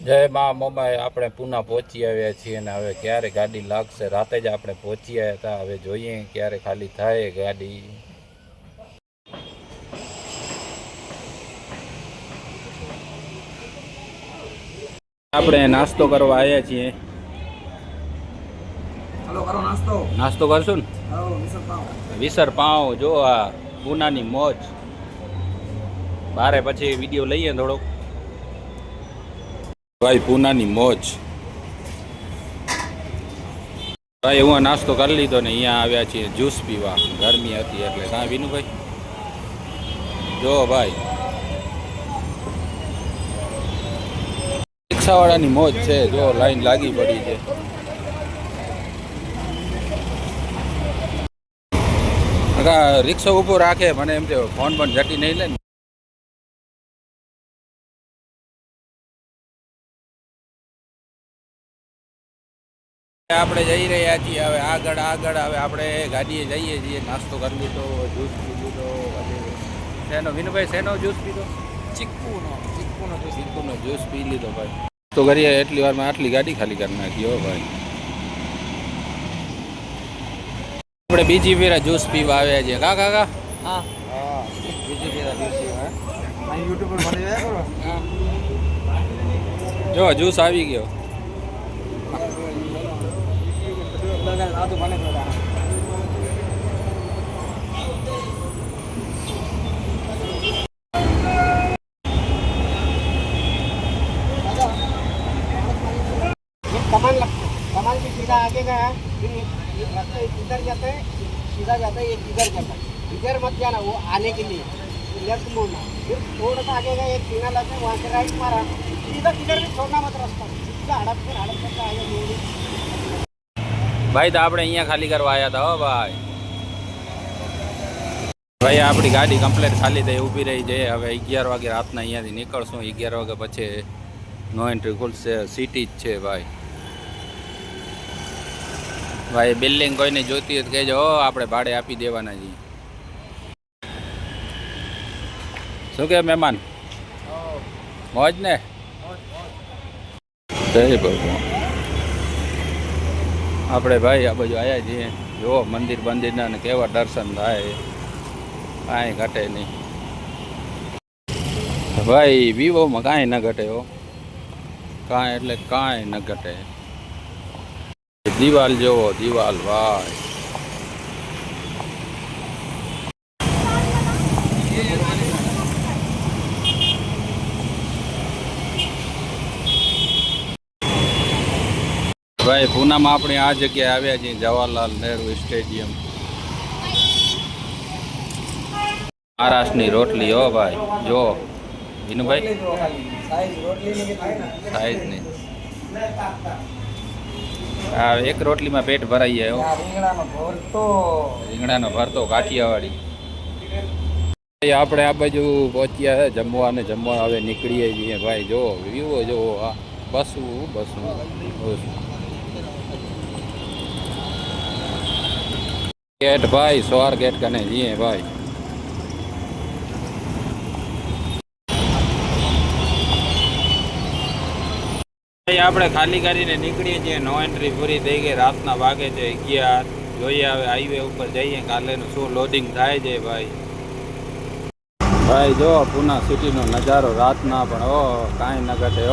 જય મા મોબાઈ આપણે પૂના પહોંચી આવ્યા છીએ અને હવે ક્યારે ગાડી લાગશે. રાતે જ આપણે પહોંચી આવ્યા હતા. હવે જોઈએ ક્યારે ખાલી થાય ગાડી. આપણે નાસ્તો કરવા આવ્યા છીએ. નાસ્તો કરશું ને વિસર પાઉં. જો આ પૂનાની મોજ. બારે પછી વિડીયો લઈએ થોડોક. ભાઈ પૂનાની મોજ. ભાઈ હું નાસ્તો કરી લીધો ને અહીંયા આવ્યા છીએ જ્યુસ પીવા. ગરમી હતી એટલે. કાં વિનુભાઈ જો ભાઈ રિક્ષાવાળાની મોજ છે. જો લાઈન લાગી પડી છે. રિક્ષા ઊભો રાખે મને એમ કે ફોન પણ જટી નહીં લે ને. આપણે જઈ રહ્યા છીએ હવે આગળ હવે આપણે ગાડીએ જઈએ છીએ. નાસ્તો કરી લીધો, જ્યુસ પી લીધો. શેનો વિનુભાઈ શેનો જ્યુસ પીધો? ચીકુનો જ્યુસ પી લીધો ભાઈ. તો કરીએ એટલી વારમાં આટલી ગાડી ખાલી કરી નાખી હો ભાઈ. આપણે બીજી ફેરા જ્યુસ પીવા આવ્યા છીએ. કાકા હા બીજી ફેરા જ્યુસ પીવા યુટ્યુબ પર બની જાય. જો જ્યુસ આવી ગયો. कमान की सीधा आगे गया फिर रास्ता एक इधर जाता है, सीधा जाता है, एक इधर जाता है. इधर मत जाना, वो आने के लिए लेफ्ट मोड़ना. फिर थोड़ा सा आगे गया, एक सिग्नल आता है, वहाँ से राइट मारा. सीधा किधर भी छोड़ना मत रास्ता. सीधा हड़प कर आगे मोड़. ભાઈ તો આપણે અહીંયા ખાલી કરવા આવ્યા હતા. હો ભાઈ ભાઈ આપણી ગાડી કમ્પ્લીટ ખાલી થઈ ઊભી રહી છે. હવે 11 વાગે રાતના અહીંયાથી નીકળશું. 11 વાગે પછી નો એન્ટ્રી ખુલશે. સિટી જ છે ભાઈ. ભાઈ બિલ્ડિંગ કોઈને જોતી હોય તો કહેજો. આપણે ભાડે આપી દેવાના છીએ. શું કે મહેમાન મોજ ને? જય ભગવાન. આપણે ભાઈ આ બાજુ આવ્યા છીએ. જો મંદિર બંદિરના ને કેવા દર્શન થાય. કાંઈ ઘટે નહીં ભાઈ. વિવોમાં કાંઈ ન ઘટે હો. કાંઈ એટલે કાંઈ ન ઘટે. દિવાલ જોવો દિવાલ ભાઈ. ભાઈ પૂનામાં આપણે આ જગ્યાએ આવ્યા છીએ જવાહરલાલ નહેરુ સ્ટેડિયમ. મહારાષ્ટ્રની રોટલી હો ભાઈ. જો વિનુભાઈ સાઈઝ નહીં. હા એક રોટલીમાં પેટ ભરાઈ જાય. રીંગણાનો ભરતો કાઠિયાવાડી. આપણે આ બાજુ પહોંચ્યા જમવા હવે નીકળીએ છીએ ભાઈ. જો વ્યૂ જોવો. હા બસું ગેટ ભાઈ. સ્વાર ગેટ કને જઈએ ભાઈ. આપણે ખાલી કરીને નીકળીએ છીએ. નો એન્ટ્રી પૂરી થઈ ગઈ. રાતના વાગે છે 11. જોઈએ હવે હાઈવે ઉપર જઈએ કાલેનું શું લોડિંગ થાય છે ભાઈ. ભાઈ જો પૂના સિટીનો નજારો રાતના પણ કાંઈ ન ઘટે.